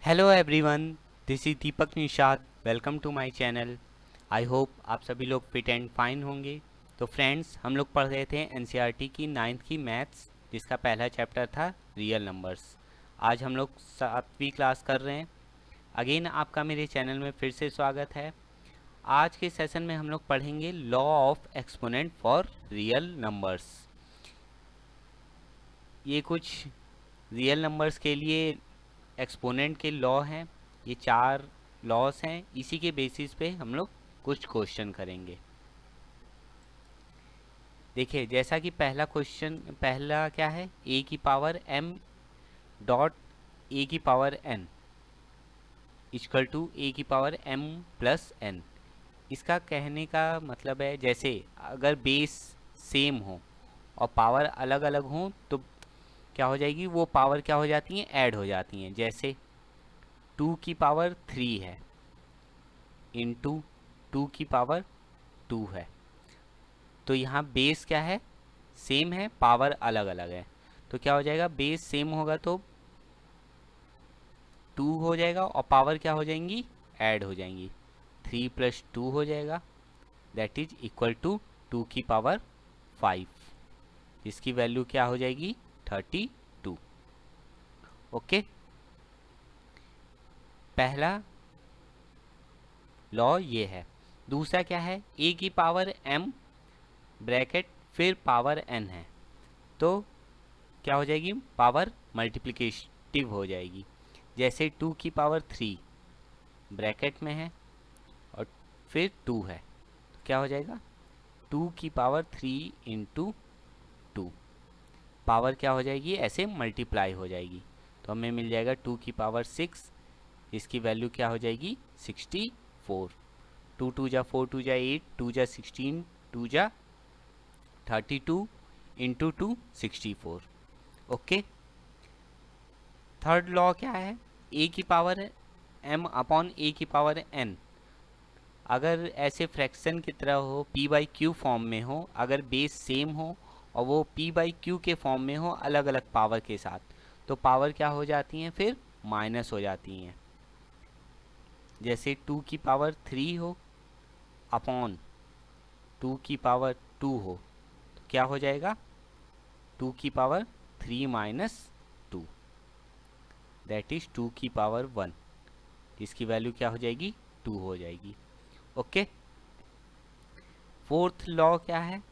Hello everyone, this is Deepak Nishad. Welcome to my channel. I hope आप सभी लोग fit and fine होंगे। तो फ्रेंड्स, हम लोग पढ़ रहे थे एनसीईआरटी की 9th की मैथ्स, जिसका पहला चैप्टर था रियल नंबर्स। आज हम लोग 7वीं क्लास कर रहे हैं। अगेन आपका मेरे चैनल में फिर से स्वागत है। आज के सेशन में हम लोग पढ़ेंगे law of exponent for real numbers. ये कुछ रियल नंबर्स के लिए एक्सपोनेंट के लॉ हैं। ये 4 लॉस हैं। इसी के बेसिस पे हम लोग कुछ क्वेश्चन करेंगे। देखिए, जैसा कि पहला क्या है, ए की पावर m डॉट ए की पावर n इक्वल टू ए की पावर m प्लस n। इसका कहने का मतलब है, जैसे अगर बेस सेम हो और पावर अलग अलग हो तो क्या हो जाएगी, वो पावर क्या हो जाती हैं, ऐड हो जाती हैं। जैसे 2 की पावर 3 है इंटू 2 की पावर 2 है, तो यहाँ बेस क्या है, सेम है, पावर अलग अलग है। तो क्या हो जाएगा, बेस सेम होगा तो 2 हो जाएगा और पावर क्या हो जाएंगी, ऐड हो जाएंगी। 3 प्लस 2 हो जाएगा, दैट इज इक्वल टू 2 की पावर 5, जिसकी वैल्यू क्या हो जाएगी, 32। ओके, पहला लॉ ये है। दूसरा क्या है, ए की पावर m ब्रैकेट फिर पावर n है, तो क्या हो जाएगी, पावर मल्टीप्लिकेटिव हो जाएगी। जैसे 2 की पावर 3 ब्रैकेट में है और फिर 2 है, तो क्या हो जाएगा, 2 की पावर 3 इंटू 2। पावर क्या हो जाएगी, ऐसे मल्टीप्लाई हो जाएगी, तो हमें मिल जाएगा 2 की पावर 6। इसकी वैल्यू क्या हो जाएगी, 64। 2 2 जा 4 2 जा 8 2 जा 16 2 जा 32 इंटू 2 64। ओके, थर्ड लॉ क्या है, ए की पावर m अपॉन ए की पावर n। अगर ऐसे फ्रैक्शन की तरह हो, p बाई क्यू फॉर्म में हो, अगर बेस सेम हो और वो p बाई क्यू के फॉर्म में हो अलग अलग पावर के साथ, तो पावर क्या हो जाती हैं, फिर माइनस हो जाती हैं। जैसे 2 की पावर 3 हो अपॉन 2 की पावर 2 हो, तो क्या हो जाएगा, 2 की पावर 3 माइनस 2, दैट इज 2 की पावर 1। इसकी वैल्यू क्या हो जाएगी, 2 हो जाएगी। ओके, फोर्थ लॉ क्या है,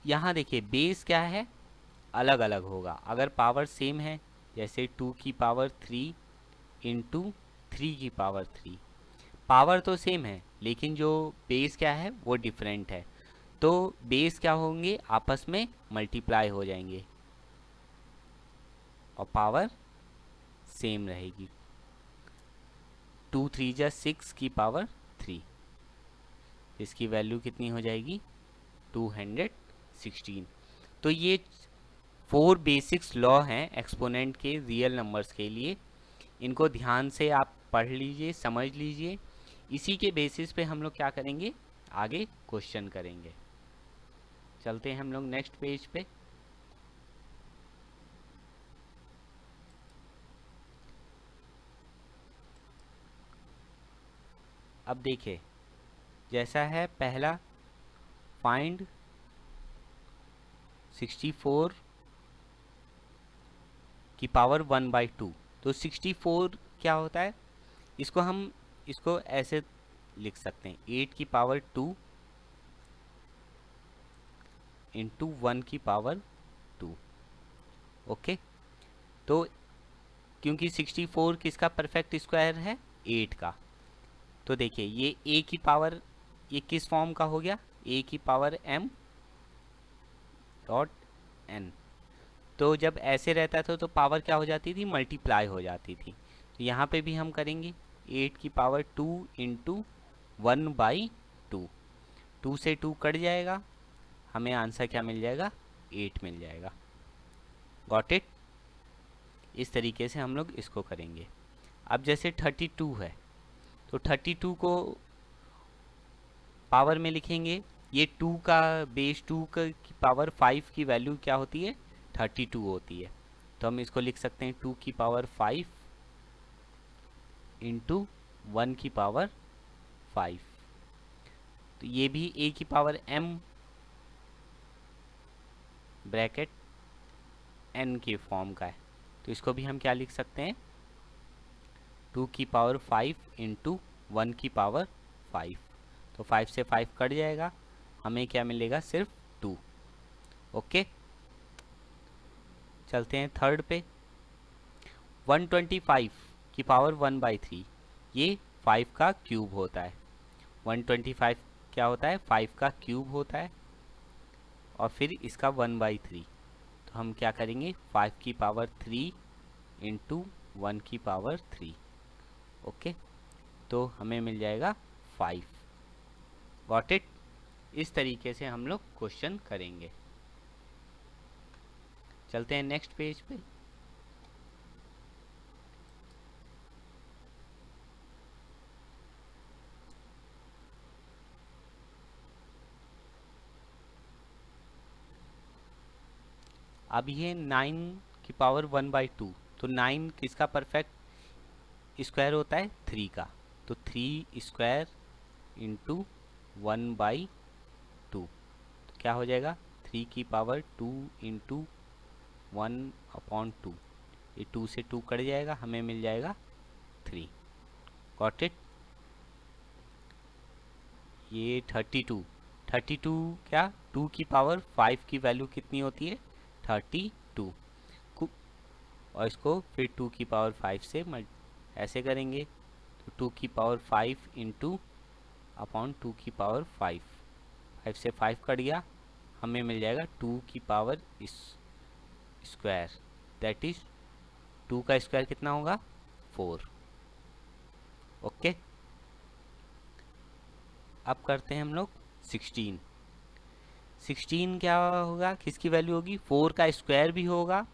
यहाँ देखिए बेस क्या है, अलग अलग होगा। अगर पावर सेम है, जैसे 2 की पावर 3 इंटू 3 की पावर 3, पावर तो सेम है लेकिन जो बेस क्या है वो डिफरेंट है, तो बेस क्या होंगे, आपस में मल्टीप्लाई हो जाएंगे और पावर सेम रहेगी। 2 3 जा 6 की पावर 3, इसकी वैल्यू कितनी हो जाएगी, 216। तो ये 4 बेसिक्स लॉ हैं एक्सपोनेंट के रियल नंबर्स के लिए। इनको ध्यान से आप पढ़ लीजिए, समझ लीजिए। इसी के बेसिस पे हम लोग क्या करेंगे, आगे क्वेश्चन करेंगे। चलते हैं हम लोग नेक्स्ट पेज पे। अब देखिए, जैसा है पहला, फाइंड 64 की पावर 1/2। तो 64 क्या होता है, इसको ऐसे लिख सकते हैं, 8 की पावर 2 इंटू 1 की पावर 2। ओके, तो क्योंकि 64 किसका परफेक्ट स्क्वायर है, 8 का, तो देखिए ये a की पावर, ये किस फॉर्म का हो गया, a की पावर m डॉट n। तो जब ऐसे रहता था तो पावर क्या हो जाती थी, मल्टीप्लाई हो जाती थी। तो यहाँ पे भी हम करेंगे 8 की पावर 2 इंटू 1/2। 2 से 2 कट जाएगा, हमें आंसर क्या मिल जाएगा, 8 मिल जाएगा। Got it. इस तरीके से हम लोग इसको करेंगे। अब जैसे 32 है, तो 32 को पावर में लिखेंगे। ये 2 का बेस 2 की पावर 5 की वैल्यू क्या होती है, 32 होती है। तो हम इसको लिख सकते हैं 2 की पावर 5 इंटू 1 की पावर 5। तो ये भी a की पावर m ब्रैकेट n के फॉर्म का है। तो इसको भी हम क्या लिख सकते हैं, 2 की पावर 5 इंटू 1 की पावर 5। तो 5 से 5 कट जाएगा, हमें क्या मिलेगा, सिर्फ 2। ओके, चलते हैं थर्ड पे। 125 की पावर 1/3, ये 5 का क्यूब होता है। 125 क्या होता है, 5 का क्यूब होता है, और फिर इसका 1/3। तो हम क्या करेंगे, 5 की पावर 3 इंटू 1 की पावर 3। ओके, तो हमें मिल जाएगा 5। Got it. इस तरीके से हम लोग क्वेश्चन करेंगे। चलते हैं नेक्स्ट पेज पे। अब ये 9 की पावर 1/2, तो 9 किसका परफेक्ट स्क्वायर होता है, 3 का। तो 3 स्क्वायर इंटू 1/2, तो क्या हो जाएगा, 3 की पावर 2 इंटू 1/2। ये 2 से 2 कट जाएगा, हमें मिल जाएगा 3। Got it. ये 32, 32 क्या, 2 की पावर 5 की वैल्यू कितनी होती है, 32। और इसको फिर 2 की पावर 5 से ऐसे करेंगे, तो 2 की पावर 5 इंटू अपॉन 2 की पावर 5। 5 से 5 कट गया, हमें मिल जाएगा 2 की पावर स्क्वायर, दैट इज 2 का स्क्वायर कितना होगा, 4। ओके, अब करते हैं हम लोग 16। 16 क्या होगा, किसकी वैल्यू होगी, 4 का स्क्वायर भी होगा,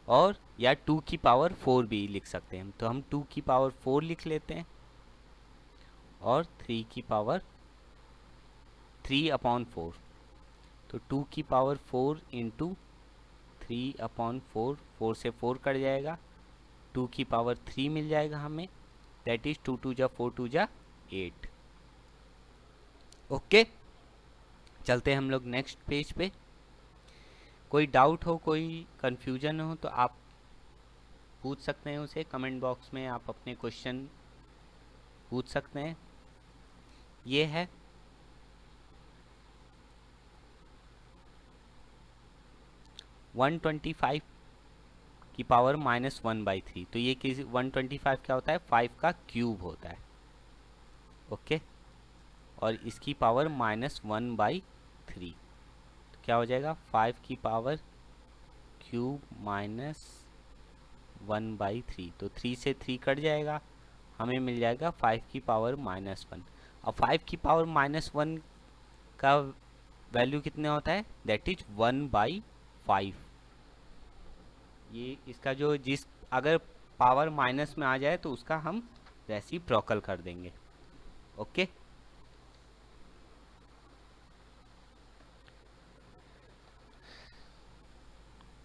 और या 2 की पावर 4 भी लिख सकते हैं। तो हम 2 की पावर 4 लिख लेते हैं, और 3 की पावर 3/4। तो 2 की पावर 4 इंटू 3/4, 4 से 4 कट जाएगा, 2 की पावर 3 मिल जाएगा हमें, दैट इज 2 2 जा 4 2 जा 8। ओके, चलते हैं हम लोग नेक्स्ट पेज पे। कोई डाउट हो, कोई कन्फ्यूजन हो, तो आप पूछ सकते हैं उसे कमेंट बॉक्स में, आप अपने क्वेश्चन पूछ सकते हैं। ये है 125 की पावर -1/3। तो ये किसी 125 क्या होता है, 5 का क्यूब होता है। ओके, और इसकी पावर -1/3, तो क्या हो जाएगा, 5 की पावर क्यूब -1/3। तो 3 से 3 कट जाएगा, हमें मिल जाएगा 5 की पावर -1। अब 5 की पावर -1 का वैल्यू कितना होता है, दैट इज 1/5। ये इसका जो जिस अगर पावर माइनस में आ जाए तो उसका हम रेसिप्रोकल कर देंगे। ओके,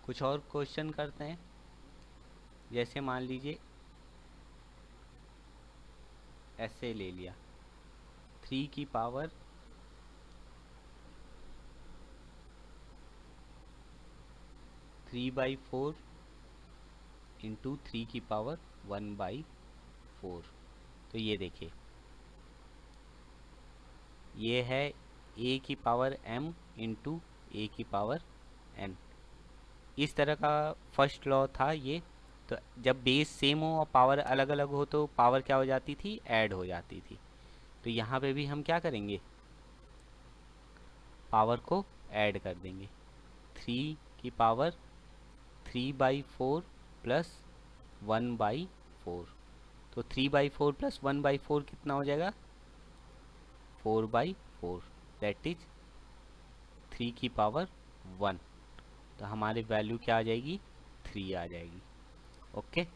कुछ और क्वेश्चन करते हैं। जैसे मान लीजिए ऐसे ले लिया, 3 की पावर 3/4 इंटू 3 की पावर 1/4। तो ये देखिए, ये है a की पावर m इंटू a की पावर n। इस तरह का फर्स्ट लॉ था ये। तो जब बेस सेम हो और पावर अलग अलग हो तो पावर क्या हो जाती थी, ऐड हो जाती थी। तो यहाँ पे भी हम क्या करेंगे, पावर को ऐड कर देंगे। 3 की पावर 3/4 प्लस 1/4। तो 3/4 प्लस 1/4 कितना हो जाएगा, 4/4, दैट इज 3 की पावर 1। तो हमारी वैल्यू क्या आ जाएगी, 3 आ जाएगी। ओके,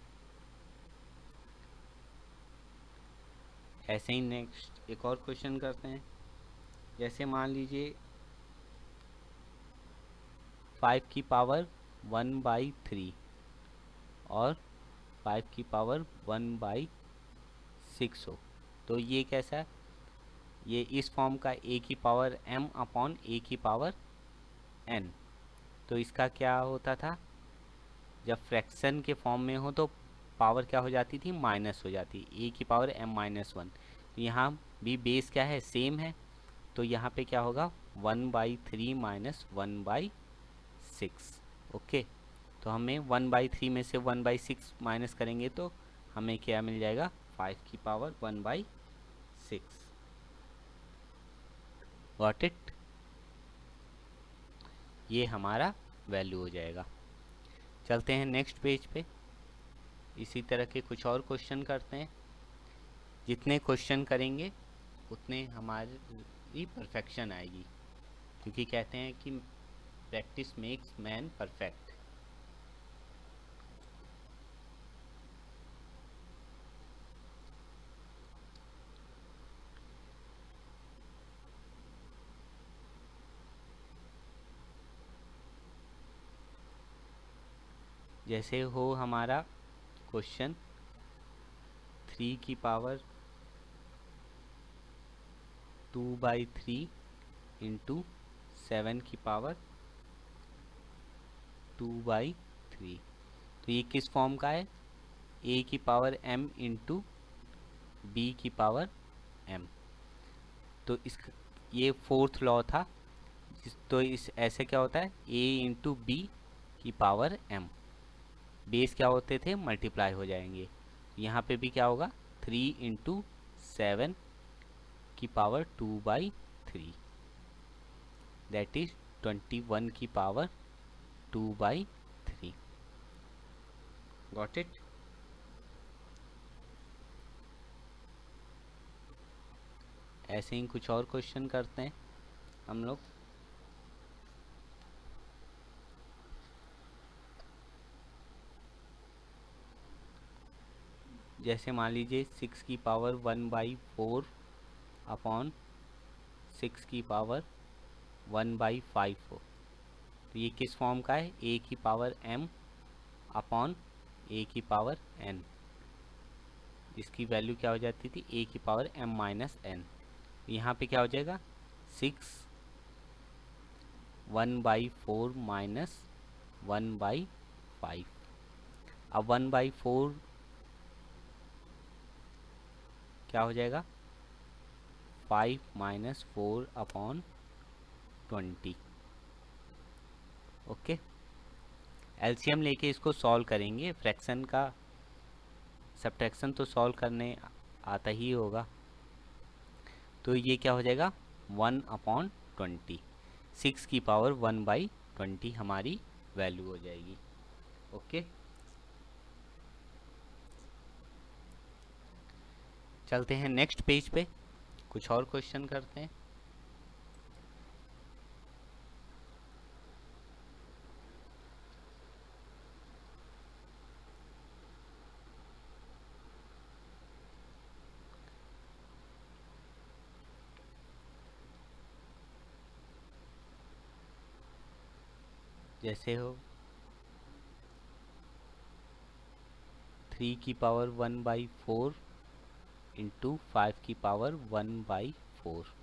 ऐसे ही नेक्स्ट एक और क्वेश्चन करते हैं। जैसे मान लीजिए 5 की पावर 1/3 और 5 की पावर 1/6 हो, तो ये कैसा है, ये इस फॉर्म का a की पावर m अपॉन a की पावर n। तो इसका क्या होता था, जब फ्रैक्शन के फॉर्म में हो तो पावर क्या हो जाती थी, माइनस हो जाती, a की पावर m-1। तो यहाँ भी बेस क्या है, सेम है, तो यहाँ पे क्या होगा 1/3 माइनस 1/6। ओके, तो हमें 1/3 में से 1/6 माइनस करेंगे तो हमें क्या मिल जाएगा, 5 की पावर 1/6। गॉट इट, ये हमारा वैल्यू हो जाएगा। चलते हैं नेक्स्ट पेज पे, इसी तरह के कुछ और क्वेश्चन करते हैं। जितने क्वेश्चन करेंगे उतने हमारी परफेक्शन आएगी, क्योंकि कहते हैं कि प्रैक्टिस मेक्स मैन परफेक्ट। जैसे हो हमारा क्वेश्चन 3 की पावर 2/3 इंटू 7 की पावर 2/3, तो ये किस फॉर्म का है, a की पावर m इंटू b की पावर m। तो इस ये फोर्थ लॉ था, तो इस ऐसे क्या होता है, a इंटू बी की पावर m, बेस क्या होते थे, मल्टीप्लाई हो जाएंगे। यहाँ पे भी क्या होगा, 3 इंटू 7 की पावर 2/3, दैट इज 21 की पावर 2/3। Got it. ऐसे ही कुछ और क्वेश्चन करते हैं हम लोग। जैसे मान लीजिए 6 की पावर 1/4 अपॉन 6 की पावर 1/5 हो, तो ये किस फॉर्म का है, a की पावर m अपॉन a की पावर n, इसकी वैल्यू क्या हो जाती थी, a की पावर m-n। यहाँ पे क्या हो जाएगा, 6 1/4 माइनस 1/5। अब 1/4 क्या हो जाएगा, 5 माइनस 4 अपॉन 20। ओके, एलसीएम लेके इसको सॉल्व करेंगे। फ्रैक्शन का सब्ट्रैक्शन तो सॉल्व करने आता ही होगा, तो ये क्या हो जाएगा 1/20, 6 की पावर 1/20 हमारी वैल्यू हो जाएगी। ओके, चलते हैं नेक्स्ट पेज पे, कुछ और क्वेश्चन करते हैं। जैसे हो 3 की पावर 1/4 इंटू 5 की पावर 1/4,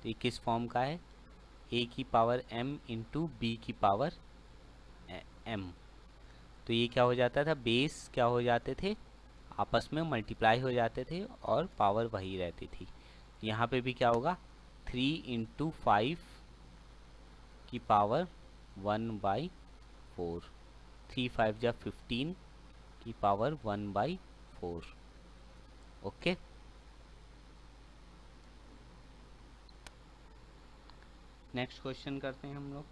तो ये किस फॉर्म का है, a की पावर m इंटू बी की पावर m। तो ये क्या हो जाता था, बेस क्या हो जाते थे, आपस में मल्टीप्लाई हो जाते थे और पावर वही रहती थी। यहाँ पे भी क्या होगा, 3 इंटू 5 की पावर 1/4, 3 5 जा 15 की पावर 1/4। ओके, नेक्स्ट क्वेश्चन करते हैं हम लोग।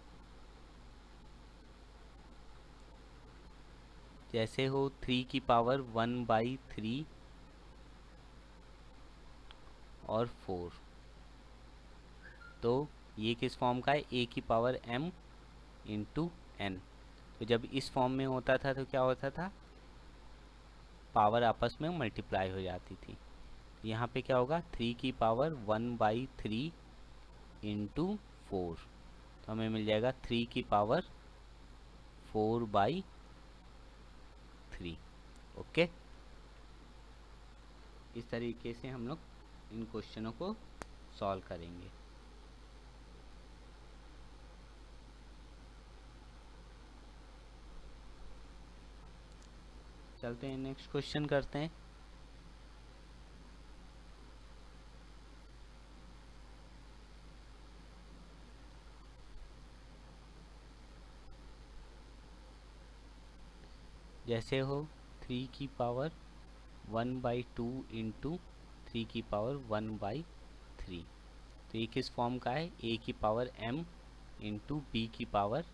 जैसे हो 3 की पावर 1/3 और 4, तो ये किस फॉर्म का है, a की पावर m इंटू n। तो जब इस फॉर्म में होता था तो क्या होता था, पावर आपस में मल्टीप्लाई हो जाती थी। यहाँ पे क्या होगा, 3 की पावर 1/3 इंटू 4, तो हमें मिल जाएगा 3 की पावर 4/3। ओके, इस तरीके से हम लोग इन क्वेश्चनों को सॉल्व करेंगे। चलते हैं नेक्स्ट क्वेश्चन करते हैं। जैसे हो 3/1/2 इंटू 3/1/3, तो ये किस फॉर्म का है? a⁻m इंटू b⁻,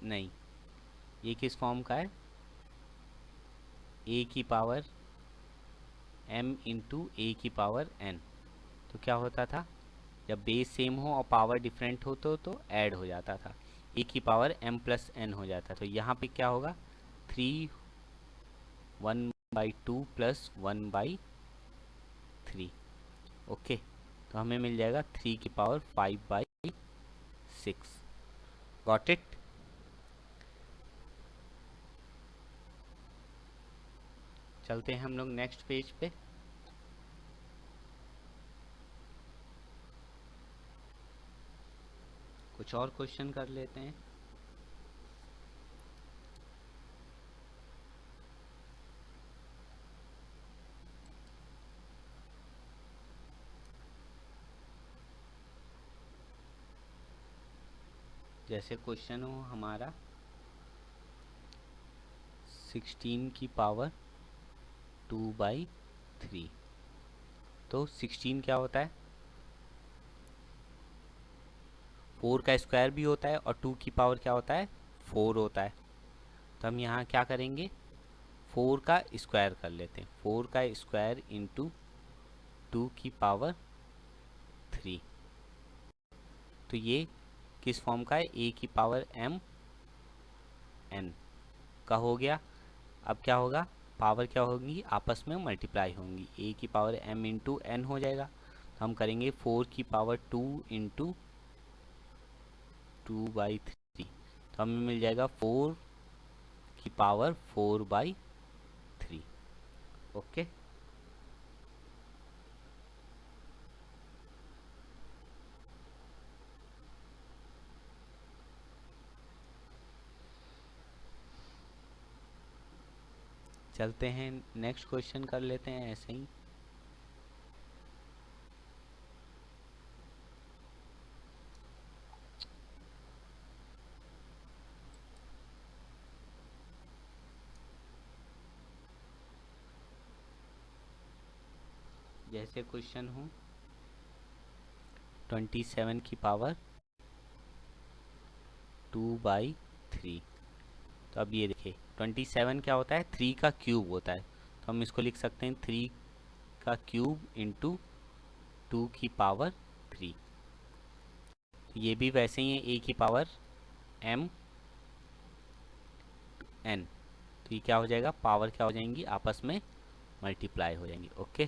नहीं, ये किस फॉर्म का है? a⁻m into a⁻n। तो क्या होता था, जब बेस सेम हो और पावर डिफरेंट हो तो ऐड हो जाता था, a⁻m+n हो जाता। तो यहाँ पे क्या होगा? 3/1/2 + 1/3। ओके, तो हमें मिल जाएगा 3⁵/6। Got it? चलते हैं हम लोग नेक्स्ट पेज पे। कुछ और क्वेश्चन कर लेते हैं। जैसे क्वेश्चन हो हमारा 16⁻²/3। तो 16 क्या होता है? 4 का स्क्वायर भी होता है और 2 की पावर क्या होता है? 4 होता है। तो हम यहाँ क्या करेंगे? 4 का स्क्वायर कर लेते हैं। 4 का स्क्वायर इंटू 2 की पावर 3। तो ये किस फॉर्म का है? a⁻m n का हो गया। अब क्या होगा? पावर क्या होगी? आपस में मल्टीप्लाई होंगी, a⁻m इंटू n हो जाएगा। तो हम करेंगे 4⁻2 इंटू 2/3। तो हमें मिल जाएगा 4⁻4/3। ओके, चलते हैं नेक्स्ट क्वेश्चन कर लेते हैं ऐसे ही। जैसे क्वेश्चन हो 27⁻2/3। तो अब ये देखिए 27 क्या होता है? 3 का क्यूब होता है। तो हम इसको लिख सकते हैं 3 का क्यूब इंटू 2 की पावर 3। तो ये भी वैसे ही है a⁻m n। तो ये क्या हो जाएगा? पावर क्या हो जाएंगी? आपस में मल्टीप्लाई हो जाएंगी। ओके,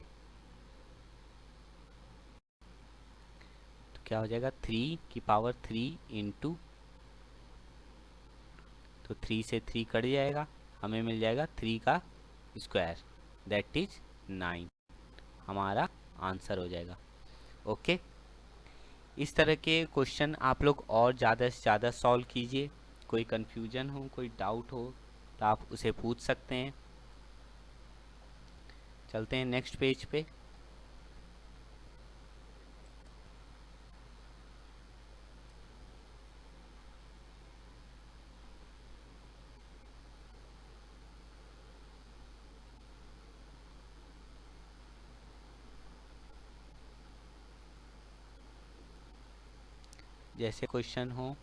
तो क्या हो जाएगा? 3 की पावर 3 इंटू, तो 3 से 3 कट जाएगा, हमें मिल जाएगा 3 का स्क्वायर, दैट इज 9। हमारा आंसर हो जाएगा। ओके, इस तरह के क्वेश्चन आप लोग और ज़्यादा से ज़्यादा सॉल्व कीजिए। कोई कन्फ्यूजन हो, कोई डाउट हो तो आप उसे पूछ सकते हैं। चलते हैं नेक्स्ट पेज पे। जैसे क्वेश्चन हो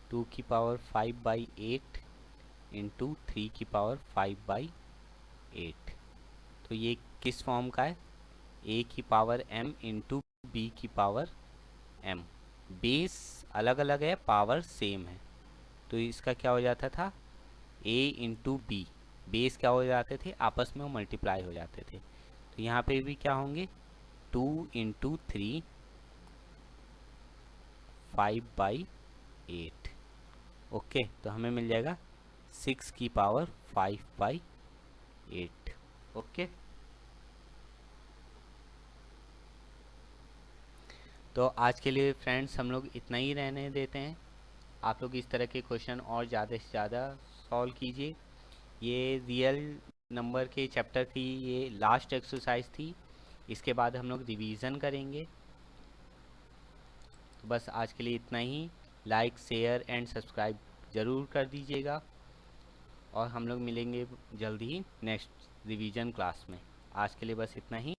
2⁵5/8 इंटू 3⁵5/8। तो ये किस फॉर्म का है? a⁻m into b⁻m। बेस अलग अलग है, पावर सेम है, तो इसका क्या हो जाता था? a into B. बेस क्या हो जाते थे? आपस में मल्टीप्लाई हो जाते थे। तो यहाँ पे भी क्या होंगे? 2 इंटू 3 5/8। ओके, तो हमें मिल जाएगा 6⁵ ओके। तो आज के लिए फ्रेंड्स हम लोग इतना ही रहने देते हैं। आप लोग इस तरह के क्वेश्चन और ज़्यादा से ज़्यादा सॉल्व कीजिए। ये रियल नंबर के चैप्टर की ये लास्ट एक्सरसाइज थी, इसके बाद हम लोग रिवीजन करेंगे। तो बस आज के लिए इतना ही। लाइक, शेयर एंड सब्सक्राइब ज़रूर कर दीजिएगा, और हम लोग मिलेंगे जल्दी ही नेक्स्ट रिवीजन क्लास में। आज के लिए बस इतना ही।